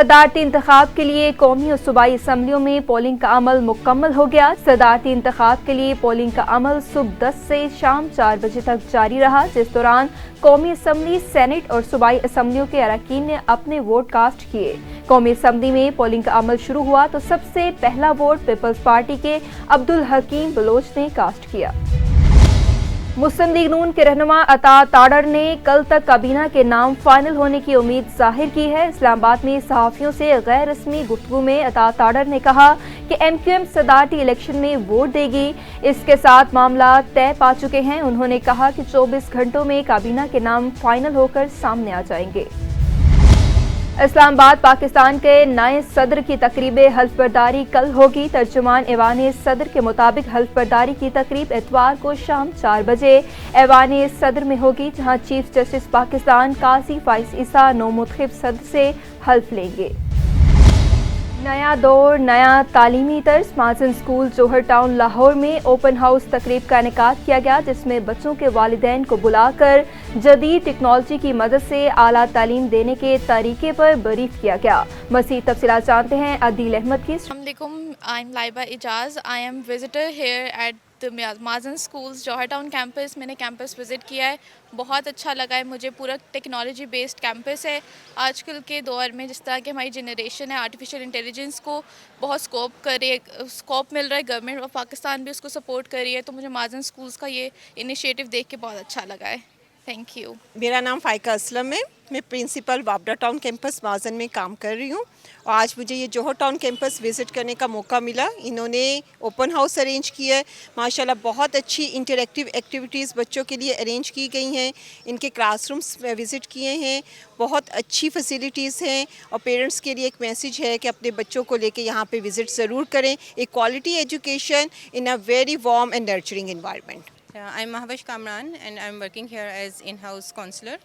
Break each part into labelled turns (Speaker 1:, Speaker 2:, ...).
Speaker 1: सदारती इंतखाब के लिए कौमी और सूबाई असम्बलियों में पोलिंग का अमल मुकम्मल हो गया। सदारती इंतखाब के लिए पोलिंग का अमल सुबह 10 से शाम 4 बजे तक जारी रहा, जिस दौरान कौमी असम्बली, सेनेट और सूबाई असम्बलियों के अरकान ने अपने वोट कास्ट किए। कौमी असम्बली में पोलिंग का अमल शुरू हुआ तो सबसे पहला वोट पीपल्स पार्टी के अब्दुल हकीम बलोच ने कास्ट किया। मुस्लिम लीग नून के रहनुमा अता ताड़र ने कल तक काबीना के नाम फाइनल होने की उम्मीद जाहिर की है। इस्लामाबाद में सहाफ़ियों से गैर रस्मी गुफ्तगू में अता ताड़र ने कहा कि MQM सदारती इलेक्शन में वोट देगी। इसके साथ मामला तय पा चुके हैं। उन्होंने कहा कि 24 घंटों में काबीना के नाम फाइनल होकर सामने आ जाएंगे। इस्लामाबाद पाकिस्तान के नए सदर की तकरीब हल्फ बर्दारी कल होगी। तर्जुमान ऐवान सदर के मुताबिक हल्फ बर्दारी की तकरीब इतवार को शाम 4 बजे ऐवान सदर में होगी, जहां चीफ जस्टिस पाकिस्तान काजी फाइज ईसा नौमुंतखब सदर से हल्फ लेंगे। नया दौर, नया तालीमी तर्ज। माजन स्कूल जौहर टाउन लाहौर में ओपन हाउस तकरीब का इनेकाद किया गया, जिसमें बच्चों के वालिदैन को बुलाकर जदीद टेक्नोलॉजी की मदद से आला तालीम देने के तरीके पर ब्रीफ किया गया। मज़ीद तफसीलात जानते हैं अदील अहमद की।
Speaker 2: I am Laiba Ijaz. I am visitor here at Majan schools Johar Town campus. मैंने कैंपस विज़िट किया है, बहुत अच्छा लगा है मुझे। पूरा टेक्नोलॉजी बेस्ड कैंपस है। आजकल के दौर में जिस तरह की हमारी जनरेशन है, आर्टिफिशियल इंटेलिजेंस को बहुत स्कोप मिल रहा है। गवर्नमेंट ऑफ पाकिस्तान भी उसको सपोर्ट कर रही है, तो मुझे माजन स्कूल्स का ये इनिशिएटिव देख के बहुत अच्छा लगा है। Thank you.
Speaker 3: मेरा नाम फ़ाइका असलम है। मैं प्रिंसिपल वापडा टाउन कैंपस माजन में काम कर रही हूँ और आज मुझे ये जौहर टाउन कैंपस विज़िट करने का मौका मिला। इन्होंने ओपन हाउस अरेंज किया है। माशाल्लाह बहुत अच्छी इंटरेक्टिव एक्टिविटीज़ बच्चों के लिए अरेंज की गई हैं। इनके क्लासरूम्स विज़िट किए हैं, बहुत अच्छी फैसिलिटीज़ हैं और पेरेंट्स के लिए एक मैसेज है कि अपने बच्चों को लेके यहाँ पे विज़िट ज़रूर करें। एक quality education in a very warm and nurturing environment.
Speaker 4: I am Mahwish Kamran and I am working here as in house counsellor.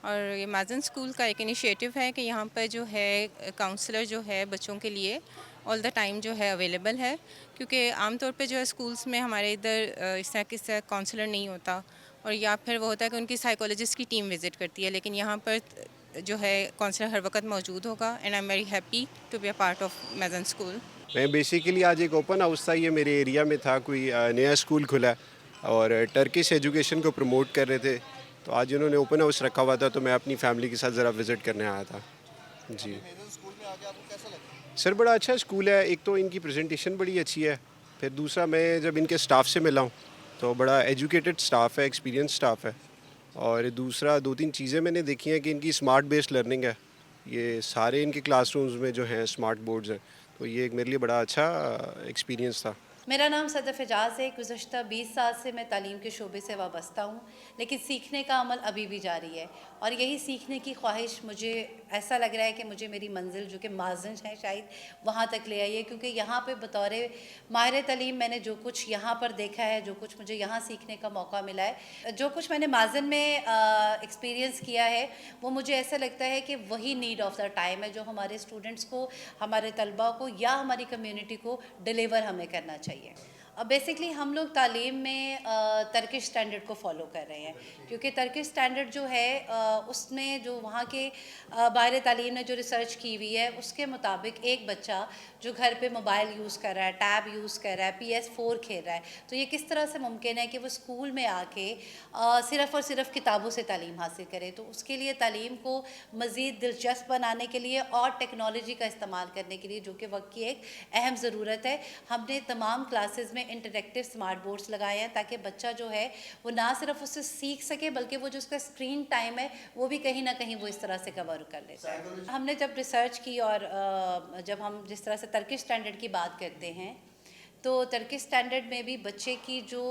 Speaker 4: और ये माजन स्कूल का एक इनिशिएटिव है कि यहाँ पर जो है काउंसलर जो है बच्चों के लिए ऑल द टाइम जो है अवेलेबल है, क्योंकि आमतौर पे जो है स्कूल्स में हमारे इधर इस तरह काउंसलर नहीं होता, और या फिर वो होता है कि उनकी साइकोलॉजिस्ट की टीम विज़िट करती है, लेकिन यहाँ पर जो है काउंसलर हर वक्त मौजूद होगा। And I am very happy to be a part of Majan school.
Speaker 5: मैं बेसिकली आज एक ओपन हाउस था, ये मेरे एरिया में था, कोई नया स्कूल खुला और टर्किश एजुकेशन को प्रमोट कर रहे थे, तो आज इन्होंने ओपन हाउस रखा हुआ था, तो मैं अपनी फैमिली के साथ ज़रा विज़िट करने आया था। जी सर, बड़ा अच्छा स्कूल है। एक तो इनकी प्रेजेंटेशन बड़ी अच्छी है, फिर दूसरा मैं जब इनके स्टाफ से मिला हूँ तो बड़ा एजुकेटेड स्टाफ है, एक्सपीरियंस स्टाफ है, और दूसरा 2-3 चीज़ें मैंने देखी हैं कि इनकी स्मार्ट बेस्ड लर्निंग है। ये सारे इनके क्लासरूम्स में जो हैं स्मार्ट बोर्ड्स हैं, तो ये एक मेरे लिए बड़ा अच्छा एक्सपीरियंस था।
Speaker 6: मेरा नाम सदफ एजाज़ है। गुज़श्ता 20 साल से मैं तालीम के शोबे से वाबस्ता हूँ, लेकिन सीखने का अमल अभी भी जारी है, और यही सीखने की ख्वाहिश मुझे ऐसा लग रहा है कि मुझे मेरी मंजिल जो कि माजन है शायद वहाँ तक ले आई है, क्योंकि यहाँ पे बतौर माहिर तालीम मैंने जो कुछ यहाँ पर देखा है, जो कुछ मुझे यहाँ सीखने का मौका मिला है, जो कुछ मैंने माजन में एक्सपीरियंस किया है, वो मुझे ऐसा लगता है कि वही नीड ऑफ द टाइम है जो हमारे स्टूडेंट्स को, हमारे तलबा को या हमारी कम्युनिटी को डिलीवर हमें करना चाहिए। बेसिकली हम लोग तालीम में टर्किश स्टैंडर्ड को फॉलो कर रहे हैं, क्योंकि टर्किश स्टैंडर्ड जो है उसमें जो वहाँ के बाहर तालीम ने जो रिसर्च की हुई है, उसके मुताबिक एक बच्चा जो घर पे मोबाइल यूज़ कर रहा है, टैब यूज़ कर रहा है, PS4 खेल रहा है, तो ये किस तरह से मुमकिन है कि वो स्कूल में आके सिर्फ़ और सिर्फ किताबों से तालीम हासिल करे। तो उसके लिए तालीम को मज़ीद दिलचस्प बनाने के लिए और टेक्नोलॉजी का इस्तेमाल करने के लिए, जो कि वक्त की एक अहम ज़रूरत है, हमने तमाम क्लासेस में इंटरेक्टिव स्मार्ट बोर्ड्स लगाए हैं, ताकि बच्चा जो है वो ना सिर्फ उससे सीख सके, बल्कि वो जो उसका स्क्रीन टाइम है वो भी कहीं ना कहीं वो इस तरह से कवर कर लेता है। हमने जब रिसर्च की और जब हम जिस तरह से टर्किश स्टैंडर्ड की बात करते हैं, तो टर्किश स्टैंडर्ड में भी बच्चे की जो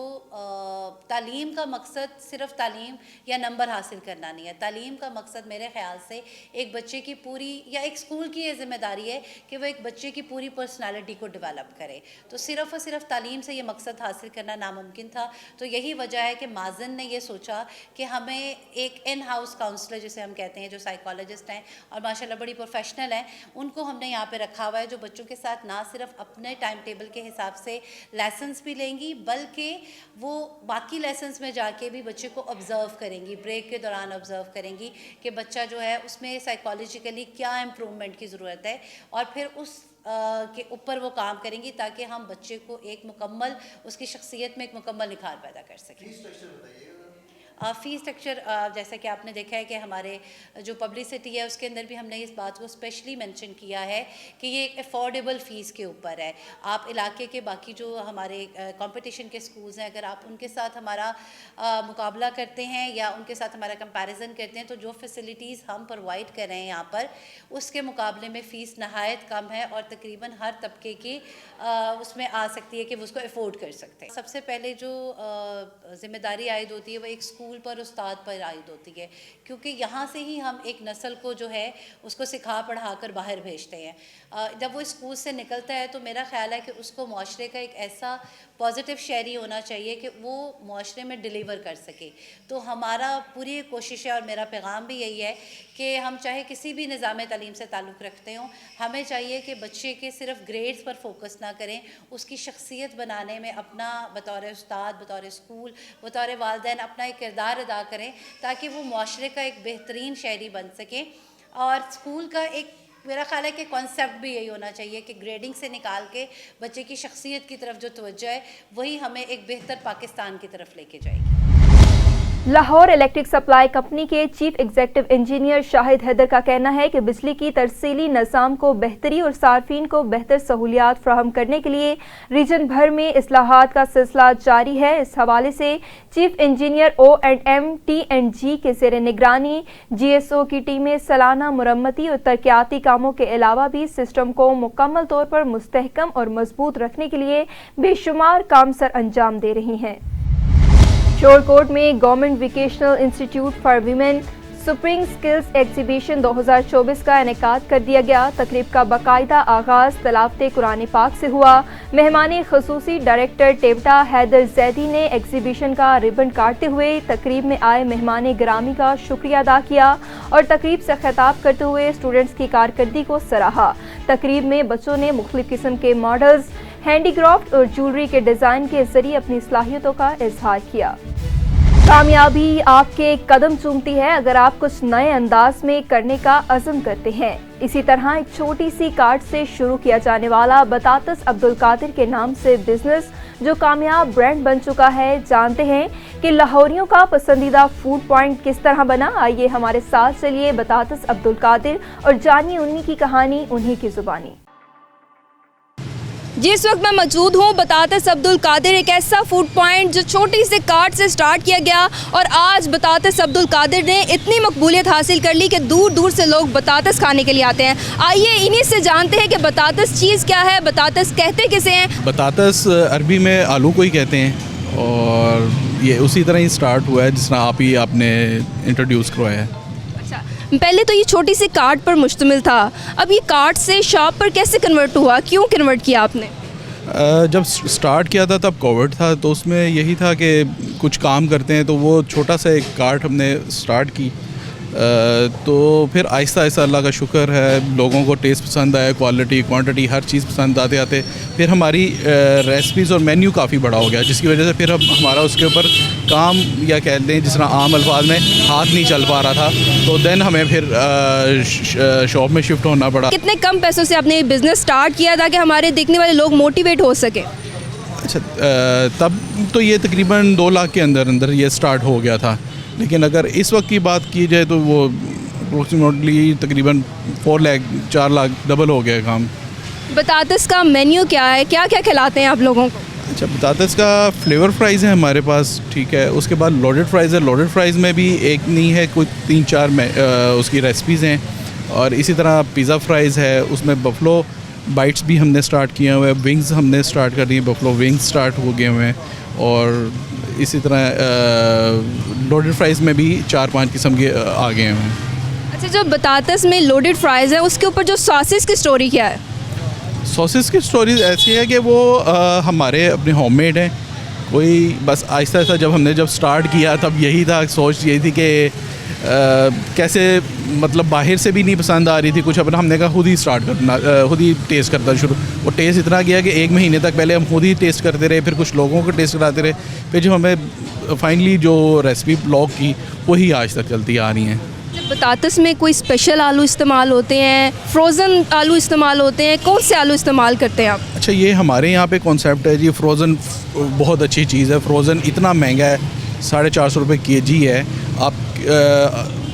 Speaker 6: तालीम का मकसद सिर्फ तालीम या नंबर हासिल करना नहीं है। तालीम का मकसद मेरे ख़्याल से एक बच्चे की पूरी, या एक स्कूल की ये ज़िम्मेदारी है कि वो एक बच्चे की पूरी पर्सनालिटी को डेवलप करे। तो सिर्फ़ और सिर्फ तालीम से ये मकसद हासिल करना नामुमकिन था। तो यही वजह है कि माजन ने ये सोचा कि हमें एक इन हाउस काउंसलर जिसे हम कहते हैं, जो साइकोलॉजिस्ट हैं और माशाल्लाह बड़ी प्रोफेशनल हैं, उनको हमने यहाँ पर रखा हुआ है, जो बच्चों के साथ ना सिर्फ अपने टाइम टेबल के हिसाब سے لیسنس بھی لیں گی، بلکہ وہ باقی لیسنس میں جا کے بھی بچے کو آبزرو کریں گی، بریک کے دوران آبزرو کریں گی کہ بچہ جو ہے اس میں سائیکالوجیکلی کیا امپرومنٹ کی ضرورت ہے، اور پھر اس کے اوپر وہ کام کریں گی تاکہ ہم بچے کو ایک مکمل اس کی شخصیت میں ایک مکمل نکھار پیدا کر سکیں۔ فی اسٹرکچر جیسا کہ آپ نے دیکھا ہے کہ ہمارے جو پبلسٹی ہے اس کے اندر بھی ہم نے اس بات کو اسپیشلی مینشن کیا ہے کہ یہ ایک افورڈیبل فیس کے اوپر ہے۔ آپ علاقے کے باقی جو ہمارے کمپٹیشن کے سکولز ہیں، اگر آپ ان کے ساتھ ہمارا مقابلہ کرتے ہیں یا ان کے ساتھ ہمارا کمپیریزن کرتے ہیں تو جو فیسلٹیز ہم پرووائڈ کر رہے ہیں یہاں پر، اس کے مقابلے میں فیس نہایت کم ہے اور تقریباً ہر طبقے کی اس میں آ سکتی ہے کہ وہ اس کو افورڈ کر سکتے ہیں۔ سب سے پہلے جو ذمہ داری عائد ہوتی ہے وہ ایک اسکول پر، استاد پر عائد ہوتی ہے، کیونکہ یہاں سے ہی ہم ایک نسل کو جو ہے اس کو سکھا پڑھا کر باہر بھیجتے ہیں۔ جب وہ اسکول سے نکلتا ہے تو میرا خیال ہے کہ اس کو معاشرے کا ایک ایسا پازیٹیو شہری ہونا چاہیے کہ وہ معاشرے میں ڈیلیور کر سکے۔ تو ہمارا پوری کوشش ہے اور میرا پیغام بھی یہی ہے کہ ہم چاہے کسی بھی نظام تعلیم سے تعلق رکھتے ہوں، ہمیں چاہیے کہ بچے کے صرف گریڈز پر فوکس نہ کریں، اس کی شخصیت بنانے میں اپنا بطور استاد، بطور اسکول، بطور والدین اپنا ایک کردار ادا کریں تاکہ وہ معاشرے کا ایک بہترین شہری بن سکیں۔ اور اسکول کا ایک میرا خیال ہے کہ کانسیپٹ بھی یہی ہونا چاہیے کہ گریڈنگ سے نکال کے بچے کی شخصیت کی طرف جو توجہ ہے وہی ہمیں ایک بہتر پاکستان کی طرف لے کے جائے گی۔
Speaker 1: لاہور الیکٹرک سپلائی کمپنی کے چیف ایگزیکٹو انجینئر شاہد حیدر کا کہنا ہے کہ بجلی کی ترسیلی نظام کو بہتری اور صارفین کو بہتر سہولیات فراہم کرنے کے لیے ریجن بھر میں اصلاحات کا سلسلہ جاری ہے۔ اس حوالے سے چیف انجینئر O&M T&G کے زیر نگرانی GSO کی ٹیمیں سالانہ مرمتی اور ترقیاتی کاموں کے علاوہ بھی سسٹم کو مکمل طور پر مستحکم اور مضبوط رکھنے کے لیے بے شمار کام سر انجام دے رہی ہیں۔ شور کوٹ میں government vocational institute for women spring skills exhibition 2024 کا انعقاد کر دیا گیا۔ تقریب کا باقاعدہ آغاز تلاوت قرآن پاک سے ہوا۔ مہمان خصوصی ڈائریکٹر ٹیوٹا حیدر زیدی نے ایگزیبیشن کا ربن کاٹتے ہوئے تقریب میں آئے مہمان گرامی کا شکریہ ادا کیا اور تقریب سے خطاب کرتے ہوئے اسٹوڈنٹس کی کارکردگی کو سراہا۔ تقریب میں بچوں نے مختلف قسم کے ماڈلز، ہینڈی کرافٹ اور جولری کے ڈیزائن کے ذریعے اپنی صلاحیتوں کا اظہار کیا۔ کامیابی آپ کے قدم چومتی ہے اگر آپ کچھ نئے انداز میں کرنے کا عزم کرتے ہیں۔ اسی طرح ایک چھوٹی سی کارٹ سے شروع کیا جانے والا بطاطس عبدالقادر کے نام سے بزنس جو کامیاب برانڈ بن چکا ہے، جانتے ہیں کہ لاہوریوں کا پسندیدہ فوڈ پوائنٹ کس طرح بنا۔ آئیے ہمارے ساتھ چلیے بطاطس عبدالقادر اور جانیے انہی کی کہانی انہی کی زبانی۔
Speaker 7: جی اس وقت میں موجود ہوں بطاطس عبدالقادر، ایک ایسا فوڈ پوائنٹ جو چھوٹی سے کارٹ سے سٹارٹ کیا گیا اور آج بطاطس عبدالقادر نے اتنی مقبولیت حاصل کر لی کہ دور دور سے لوگ بطاطس کھانے کے لیے آتے ہیں۔ آئیے انہی سے جانتے ہیں کہ بطاطس چیز کیا ہے، بطاطس کہتے کسے ہیں۔
Speaker 8: بطاطس عربی میں آلو کو ہی کہتے ہیں اور یہ اسی طرح ہی سٹارٹ ہوا ہے جس طرح آپ نے انٹروڈیوس کروایا ہے۔
Speaker 7: پہلے تو یہ چھوٹی سی کارٹ پر مشتمل تھا، اب یہ کارٹ سے شاپ پر کیسے کنورٹ ہوا، کیوں کنورٹ کیا آپ نے؟
Speaker 8: جب سٹارٹ کیا تھا تب کووڈ تھا تو اس میں یہی تھا کہ کچھ کام کرتے ہیں تو وہ چھوٹا سا ایک کارٹ ہم نے سٹارٹ کی، تو پھر آہستہ آہستہ اللہ کا شکر ہے لوگوں کو ٹیسٹ پسند آیا، کوالٹی کوانٹٹی ہر چیز پسند آتے آتے پھر ہماری ریسپیز اور مینیو کافی بڑا ہو گیا، جس کی وجہ سے پھر ہمارا اس کے اوپر کام یا کہہ لیں جس طرح عام الفاظ میں ہاتھ نہیں چل پا رہا تھا، تو دین ہمیں پھر شاپ میں شفٹ ہونا پڑا۔
Speaker 7: کتنے کم پیسوں سے آپ نے بزنس سٹارٹ کیا تاکہ ہمارے دیکھنے والے لوگ موٹیویٹ ہو سکیں؟
Speaker 8: اچھا تب تو یہ تقریباً 2 لاکھ کے اندر یہ سٹارٹ ہو گیا تھا، لیکن اگر اس وقت کی بات کی جائے تو وہ اپروکسیمیٹلی تقریباً 4 لاکھ 4 لاکھ ڈبل ہو گیا کام۔
Speaker 7: بطاطس کا مینیو کیا ہے، کیا کیا کھلاتے ہیں آپ لوگوں کو؟
Speaker 8: اچھا بطاطس کا فلیور فرائز ہے ہمارے پاس، ٹھیک ہے، اس کے بعد لوڈڈ فرائز ہے، لوڈڈ فرائز میں بھی ایک نہیں ہے کوئی 3-4 اس کی ریسپیز ہیں، اور اسی طرح پیزا فرائز ہے، اس میں بفلو بائٹس بھی ہم نے سٹارٹ کیا ہوا ہے، ونگز ہم نے سٹارٹ کر دی ہیں، بفلو ونگز سٹارٹ ہو گئے ہوئے ہیں، اور اسی طرح لوڈڈ فرائز میں بھی 4-5 قسم کے آ گئے ہیں۔
Speaker 7: اچھا جو بطاطس میں لوڈڈ فرائز ہے اس کے اوپر جو ساسز کی سٹوری کیا ہے؟
Speaker 8: ساسز کی سٹوریز ایسی ہے کہ وہ ہمارے اپنے ہوم میڈ ہیں، کوئی بس آہستہ آہستہ جب سٹارٹ کیا تب یہی تھا, سوچ یہی تھی کہ کیسے مطلب باہر سے بھی نہیں پسند آ رہی تھی کچھ, اپنا ہم نے کہا خود ہی اسٹارٹ کرنا, خود ہی ٹیسٹ کرتا شروع. وہ ٹیسٹ اتنا کیا کہ 1 مہینے تک پہلے ہم خود ہی ٹیسٹ کرتے رہے, پھر کچھ لوگوں کو ٹیسٹ کراتے رہے, پھر جو ہمیں فائنلی جو ریسیپی بلاگ کی وہی آج تک چلتی آ رہی ہیں.
Speaker 7: بطاطس میں کوئی اسپیشل آلو استعمال ہوتے ہیں, فروزن آلو استعمال ہوتے ہیں, کون سے آلو استعمال کرتے ہیں آپ؟
Speaker 8: اچھا, یہ ہمارے یہاں پہ کانسیپٹ ہے جی, فروزن بہت اچھی چیز ہے. فروزن اتنا مہنگا ہے, 450 روپے kg ہے. آپ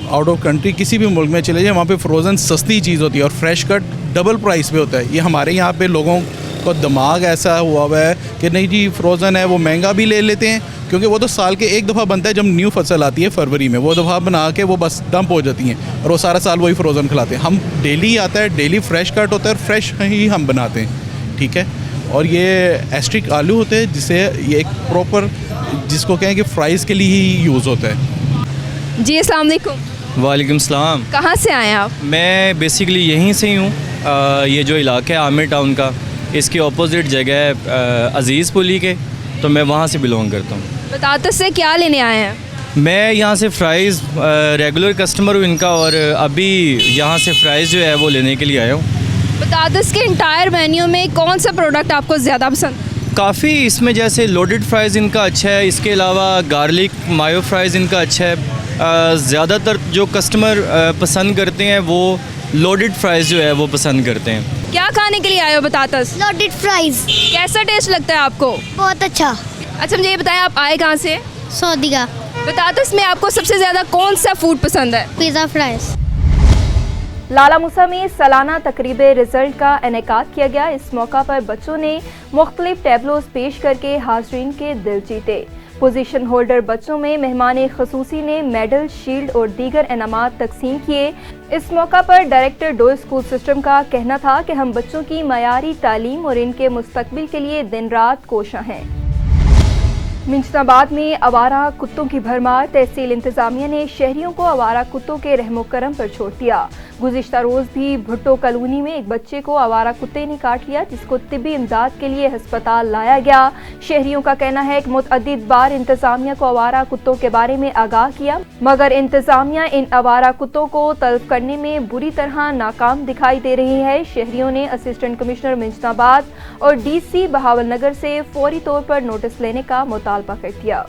Speaker 8: آؤٹ آف کنٹری کسی بھی ملک میں چلے جائیں, وہاں پہ فروزن سستی چیز ہوتی ہے اور فریش کٹ ڈبل پرائس پہ ہوتا ہے. یہ ہمارے یہاں پہ لوگوں کو دماغ ایسا ہوا ہے کہ نہیں جی فروزن ہے, وہ مہنگا بھی لے لیتے ہیں کیونکہ وہ تو سال کے 1 دفعہ بنتا ہے جب نیو فصل آتی ہے فروری میں, وہ دفعہ بنا کے وہ بس ڈمپ ہو جاتی ہیں اور وہ سارا سال وہی فروزن کھلاتے ہیں. ہم ڈیلی آتا ہے, ڈیلی فریش کٹ ہوتا ہے اور فریش ہی ہم بناتے ہیں, ٹھیک ہے. اور یہ ایسٹرک آلو ہوتے ہیں جسے یہ ایک پراپر جس کو کہیں کہ فرائز کے لیے ہی یوز ہوتا ہے.
Speaker 7: جی السلام علیکم.
Speaker 9: وعلیکم السلام.
Speaker 7: کہاں سے آئے ہیں آپ؟
Speaker 9: میں بیسیکلی یہیں سے ہی ہوں. یہ جو علاقہ ہے عامر ٹاؤن کا, اس کی اپوزٹ جگہ ہے عزیز پلی کے, تو میں وہاں سے بلونگ کرتا ہوں.
Speaker 7: بطاطس سے کیا لینے آئے ہیں؟
Speaker 9: میں یہاں سے فرائز ریگولر کسٹمر ہوں ان کا, اور ابھی یہاں سے فرائز جو ہے وہ لینے کے لیے آیا ہوں.
Speaker 7: بطاطس کے انٹائر مینیو میں کون سا پروڈکٹ آپ کو زیادہ پسند؟
Speaker 9: کافی اس میں جیسے لوڈڈ فرائز ان کا اچھا ہے, اس کے علاوہ گارلک مایو فرائز ان کا اچھا ہے. زیادہ تر جو کسٹمر پسند کرتے ہیں وہ لوڈڈ فرائز جو ہے وہ پسند کرتے ہیں.
Speaker 7: کیا کھانے کے لیے آئے ہو بطاطس؟
Speaker 10: Loaded fries.
Speaker 7: کیسا ٹیسٹ لگتا ہے آپ کو؟
Speaker 10: بہت اچھا.
Speaker 7: اچھا مجھے یہ بتائیں آپ آئے کہاں سے؟
Speaker 10: سعودی کا.
Speaker 7: بطاطس میں آپ کو سب سے زیادہ کون سا فوڈ پسند ہے؟
Speaker 10: Pizza fries.
Speaker 1: لالا موسیٰ میں سالانہ تقریب رزلٹ کا انعقاد کیا گیا. اس موقع پر بچوں نے مختلف ٹیبلوز پیش کر کے حاضرین کے دل جیتے. پوزیشن ہولڈر بچوں میں مہمان خصوصی نے میڈل, شیلڈ اور دیگر انعامات تقسیم کیے. اس موقع پر ڈائریکٹر ڈو اسکول سسٹم کا کہنا تھا کہ ہم بچوں کی معیاری تعلیم اور ان کے مستقبل کے لیے دن رات کوشاں ہیں. منشت آباد میں آوارہ کتوں کی بھرمار. تحصیل انتظامیہ نے شہریوں کو آوارہ کتوں کے رحم و کرم پر چھوڑ دیا. گزشتہ روز بھی بھٹو کالونی میں ایک بچے کو آوارہ کتے نے کاٹ لیا جس کو طبی امداد کے لیے ہسپتال لایا گیا. شہریوں کا کہنا ہے کہ متعدد بار انتظامیہ کو آوارہ کتوں کے بارے میں آگاہ کیا مگر انتظامیہ ان آوارہ کتوں کو طلب کرنے میں بری طرح ناکام دکھائی دے رہی ہے. شہریوں نے اسسٹنٹ کمشنر منشت آباد اور ڈی سی بہاول نگر سے فوری طور پر نوٹس لینے کا مطالبہ کر دیا.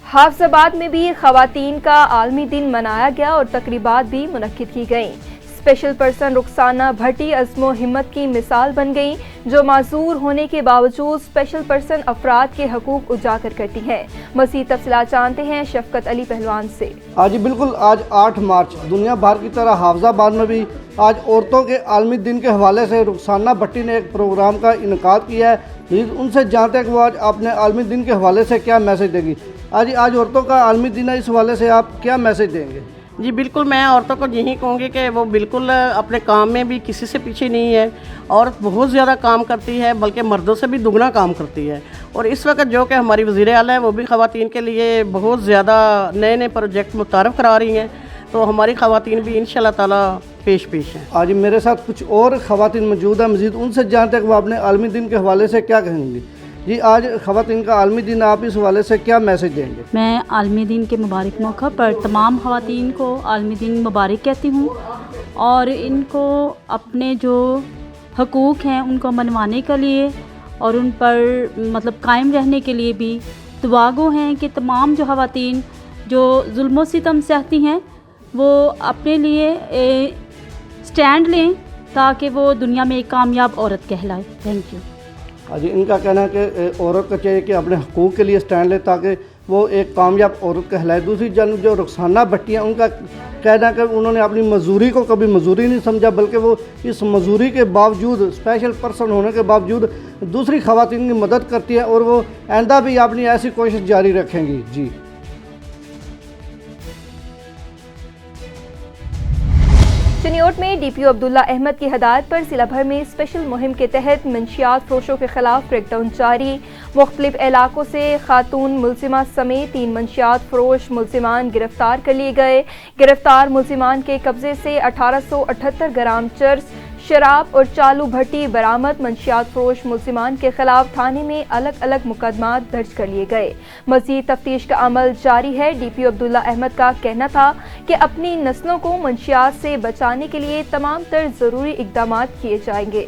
Speaker 1: حافظ آباد میں بھی خواتین کا عالمی دن منایا گیا اور تقریبات بھی منعقد کی گئیں. اسپیشل پرسن رخسانہ بھٹی عزم و ہمت کی مثال بن گئیں جو معذور ہونے کے باوجود اسپیشل پرسن افراد کے حقوق اجاگر کرتی ہیں. مزید تفصیلات جانتے ہیں شفقت علی پہلوان سے.
Speaker 11: جی بالکل, آج 8 مارچ دنیا بھر کی طرح حافظ آباد میں بھی آج عورتوں کے عالمی دن کے حوالے سے رخسانہ بھٹی نے ایک پروگرام کا انعقاد کیا ہے. ان سے جانتے ہیں کہ وہ آج اپنے عالمی دن کے حوالے سے کیا میسج دے گی. آج عورتوں کا عالمی دن ہے, اس حوالے سے آپ کیا میسج دیں گے؟
Speaker 12: جی بالکل, میں عورتوں کو یہی کہوں گی کہ وہ بالکل اپنے کام میں بھی کسی سے پیچھے نہیں ہے. عورت بہت زیادہ کام کرتی ہے, بلکہ مردوں سے بھی دگنا کام کرتی ہے. اور اس وقت جو کہ ہماری وزیر اعلیٰ ہے وہ بھی خواتین کے لیے بہت زیادہ نئے پروجیکٹ متعارف کرا رہی ہیں, تو ہماری خواتین بھی انشاءاللہ تعالیٰ پیش ہیں.
Speaker 11: آج میرے ساتھ کچھ اور خواتین موجود ہیں, مزید ان سے جانتے ہیں کہ وہ اپنے عالمی دن کے حوالے سے کیا کہیں گی. جی آج خواتین کا عالمی دن, آپ اس حوالے سے کیا میسج دیں گے؟
Speaker 13: میں عالمی دن کے مبارک موقع پر تمام خواتین کو عالمی دن مبارک کہتی ہوں اور ان کو اپنے جو حقوق ہیں ان کو منوانے کے لیے اور ان پر مطلب قائم رہنے کے لیے بھی دعا گو ہیں کہ تمام جو خواتین جو ظلم و ستم سہتی ہیں وہ اپنے لیے سٹینڈ لیں تاکہ وہ دنیا میں ایک کامیاب عورت کہلائے. Thank you.
Speaker 11: جی ان کا کہنا ہے کہ عورت کو چاہیے کہ اپنے حقوق کے لیے سٹینڈ لے تاکہ وہ ایک کامیاب عورت کہلائے. دوسری جانب جو رخسانہ بھٹی ہیں ان کا کہنا ہے کہ انہوں نے اپنی مزدوری کو کبھی مزدوری نہیں سمجھا, بلکہ وہ اس مزدوری کے باوجود اسپیشل پرسن ہونے کے باوجود دوسری خواتین کی مدد کرتی ہیں اور وہ آئندہ بھی اپنی ایسی کوشش جاری رکھیں گی. جی
Speaker 1: چنیوٹ میں ڈی پی او عبداللہ احمد کی ہدایت پر ضلع بھر میں اسپیشل مہم کے تحت منشیات فروشوں کے خلاف کریک ڈاؤن جاری. مختلف علاقوں سے خاتون ملزمہ سمیت 3 منشیات فروش ملزمان گرفتار کر لیے گئے. گرفتار ملزمان کے قبضے سے 1878 گرام چرس, शराब और चालू भट्टी बरामद। मंशियात फरोश मुलजिमान के खिलाफ थाने में अलग अलग मुकदमात दर्ज कर लिए गए। मज़ीद तफ्तीश का अमल जारी है। DPO अब्दुल्ला अहमद का कहना था कि अपनी नस्लों को मंशियात से बचाने के लिए तमाम तर ज़रूरी इक़दामात किए जाएंगे।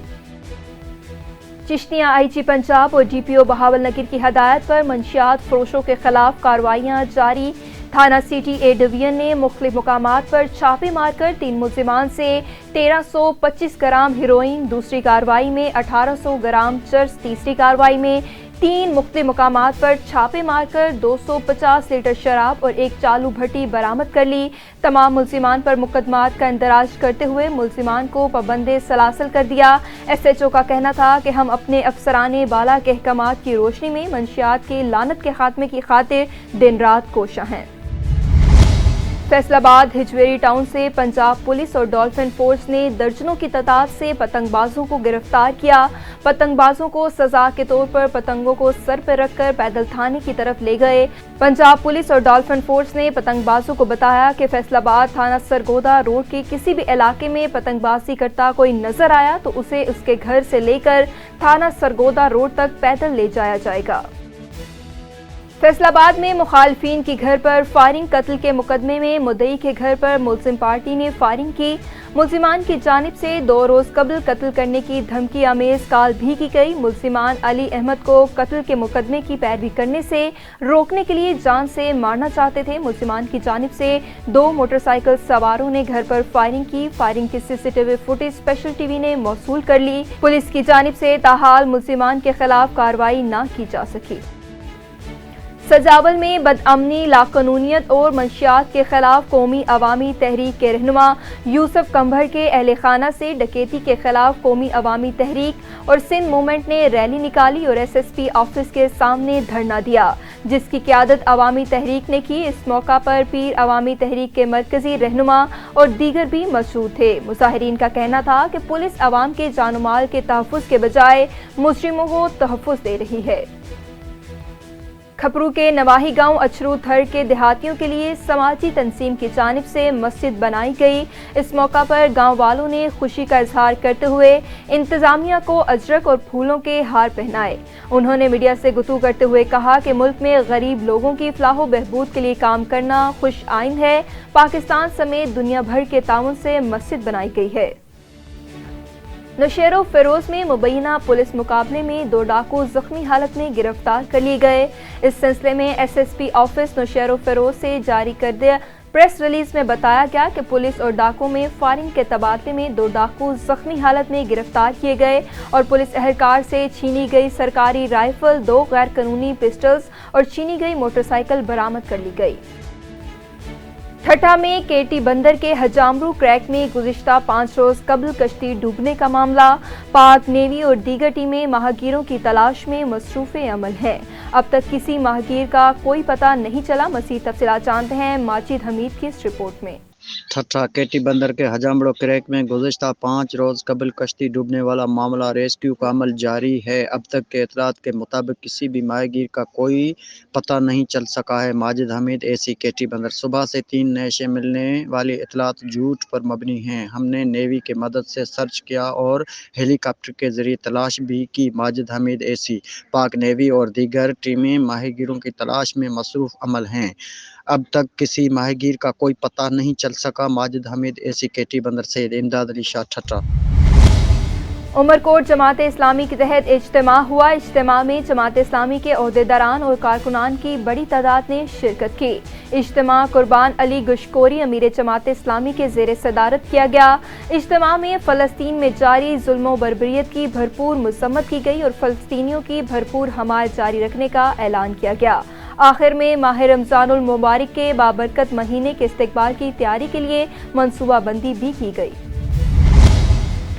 Speaker 1: चिश्तिया IG पंजाब और DPO बहावल नगर की हदायत पर मंशियात फरोशों के खिलाफ कार्रवाइयाँ जारी। थाना सिटी A डिवीजन ने मुख्तलिफ मुकामात पर छापे मारकर 3 मुलजिमान से 1325 ग्राम हेरोइन, दूसरी कार्रवाई में 1800 ग्राम चर्स, तीसरी कार्रवाई में 3 मुख्तलिफ मुकामात पर छापे मारकर 250 लीटर शराब और एक चालू भट्टी बरामद कर ली। तमाम मुलजिमान पर मुकदमात का इंदराज करते हुए मुलजिमान को पाबंदे सलासल कर दिया। SHO का कहना था कि हम अपने अफसराने बाला के अहकामात की रोशनी में मंशियात की लानत के खात्मे की खातिर दिन रात कोशा हैं। फैसलाबाद हिजवेरी टाउन से पंजाब पुलिस और डॉल्फिन फोर्स ने दर्जनों की तादाद से पतंगबाजों को गिरफ्तार किया। पतंगबाजों को सजा के तौर पर पतंगों को सर पर रखकर पैदल थाने की तरफ ले गए। पंजाब पुलिस और डॉल्फिन फोर्स ने पतंगबाजों को बताया कि फैसलाबाद थाना सरगोदा रोड के किसी भी इलाके में पतंगबाजी करता कोई नजर आया तो उसे उसके घर से लेकर थाना सरगोदा रोड तक पैदल ले जाया जाएगा। फैसलाबाद में मुखालफिन की घर पर फायरिंग। कत्ल के मुकदमे में मुद्दई के घर पर मुलजिम पार्टी ने फायरिंग की। मुलजिमान की जानिब से 2 रोज़ कबल कत्ल करने की धमकी आमेज कॉल भी की गई। मुलजिमान अली अहमद को कत्ल के मुकदमे की पैरवी करने से रोकने के लिए जान से मारना चाहते थे। मुलजिमान की जानिब से 2 मोटरसाइकिल सवारों ने घर पर फायरिंग की। फायरिंग की CCTV फुटेज स्पेशल TV ने मौसूल कर ली। पुलिस की जानिब से ताहाल मुलजिमान के खिलाफ कार्रवाई न की जा सकी। सजावल में बदअमनी, लाकानूनियत और मंशियात के खिलाफ कौमी अवामी तहरीक के रहनुमा यूसुफ कंभर के अहले खाना से डकैती के खिलाफ कौमी अवामी तहरीक और सिंध मूवमेंट ने रैली निकाली और SSP ऑफिस के सामने धरना दिया, जिसकी क़यादत अवामी तहरीक ने की। इस मौका पर पीर अवामी तहरीक के मरकजी रहनुमा और दीगर भी मौजूद थे। मुजाहिरीन का कहना था कि पुलिस अवाम के जानो माल के तहफ़्फ़ुज़ के बजाय मुजरिमों को तहफ़्फ़ुज़ दे रही है। खपरू के नवाही गांव अचरू थर के देहातियों के लिए समाजी तंजीम की जानिब से मस्जिद बनाई गई। इस मौका पर गांव वालों ने खुशी का इजहार करते हुए इंतजामिया को अजरक और फूलों के हार पहनाए। उन्होंने मीडिया से गुफ्तगू करते हुए कहा कि मुल्क में गरीब लोगों की फलाह बहबूद के लिए काम करना खुश आइन है। पाकिस्तान समेत दुनिया भर के ताउन से मस्जिद बनाई गई है। नौशेरो फेरोज में मुबैना पुलिस मुकाबले में 2 डाकू जख्मी हालत में गिरफ्तार कर लिए गए। इस सिलसिले में SSP ऑफिस नौशेरो फेरोज से जारी करदा प्रेस रिलीज में बताया गया कि पुलिस और डाकुओं में फायरिंग के तबादले में 2 डाकू जख्मी हालत में गिरफ्तार किए गए और पुलिस एहलकार से छीनी गई सरकारी राइफल, 2 गैर कानूनी पिस्टल्स और छीनी गई मोटरसाइकिल बरामद कर ली गई। ठट्टा में KT बंदर के हजामरू क्रैक में गुज़िश्ता 5 रोज़ कबल कश्ती डूबने का मामला। पाक नेवी और दीगर टीमें माहगीरों की तलाश में मसरूफ़ अमल हैं। अब तक किसी माहगीर का कोई पता नहीं चला। मज़ीद तफ़सीलात जानते हैं माजिद हमीद की इस रिपोर्ट में।
Speaker 14: ठट्टा KT बंदर के हजामड़ो क्रैक में गुज़िश्ता 5 रोज़ कबल कश्ती डूबने वाला मामला रेस्क्यू का अमल जारी है। अब तक के इतलात के मुताबिक किसी भी माहगीर का कोई पता नहीं चल सका है। माजिद हमीद AC KT बंदर। सुबह से 3 नशे मिलने वाली इतलात झूठ पर मबनी हैं। हमने नेवी के मदद से सर्च किया और हेलीकॉप्टर के जरिए तलाश भी की। माजिद हमीद AC। पाक नेवी और दीगर टीमें माहगीरों की तलाश में मसरूफ़ अमल हैं। अब तक किसी माहगीर का कोई पता नहीं चल सका। माजिद हमीद AC KT बंदर सैयद इमदाद अली शाह ठट्टा।
Speaker 1: उमरकोट जमात इस्लामी के तहत इज्तिमा हुआ। इज्तिमा में जमात इस्लामी के ओहदेदारान और कारकुनान की बड़ी तादाद ने शिरकत की। इज्तिमा कुर्बान अली गुशकोरी अमीर जमात इस्लामी के ज़ेर सदारत किया गया। इज्तिमा में फ़लस्तीन में जारी जुल्म व बर्बरियत की भरपूर मज़म्मत की गई और फ़लस्तीनियों की भरपूर हमायत जारी रखने का ऐलान किया गया। आखिर में माह रमज़ानुल मुबारक के बाबरकत महीने के इस्तकबाल की तैयारी के लिए मनसूबाबंदी भी की गई।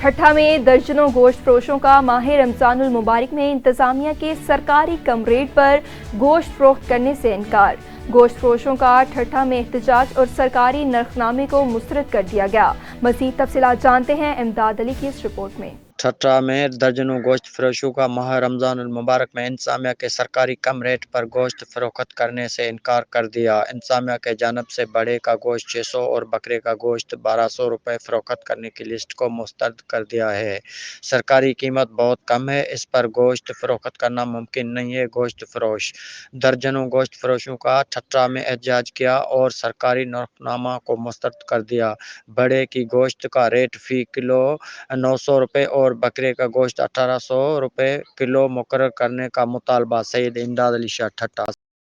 Speaker 1: ठट्टा में दर्जनों गोश्त फरोशों का माह रमज़ानुल मुबारक में इंतज़ामिया के सरकारी कम रेट पर गोश्त फरोख्त करने से इनकार। गोश्त फरोशों का ठट्टा में एहतजाज और सरकारी नरखनामे को मुस्तरद कर दिया गया। मज़ीद तफसीलात जानते हैं इमदाद अली की इस रिपोर्ट में।
Speaker 14: ठट्टा में दर्जनों गोश्त फरोशों का माह रमज़ान मुबारक में इंतज़ामिया के सरकारी कम रेट पर गोश्त फरोख्त करने से इनकार कर दिया। इंतज़ामिया के जानब से बड़े का गोश्त 600 और बकरे का गोश्त 1200 रुपये फरोख्त करने की लिस्ट को मुस्तरद कर दिया है। सरकारी कीमत बहुत कम है, इस पर गोश्त फरोख्त करना मुमकिन नहीं है। गोश्त फरोश दर्जनों गोश्त फरोशों का ठट्टा में एहतजाज किया और सरकारी नरफनामा को मुस्तरद कर दिया। बड़े की गोश्त का रेट फ़ी किलो 900 रुपये और बकरे का गोश्त 1800 रुपये किलो मुकर्रर करने का मुतालबा। सैयद इमदाद अली शाह ठट्टा।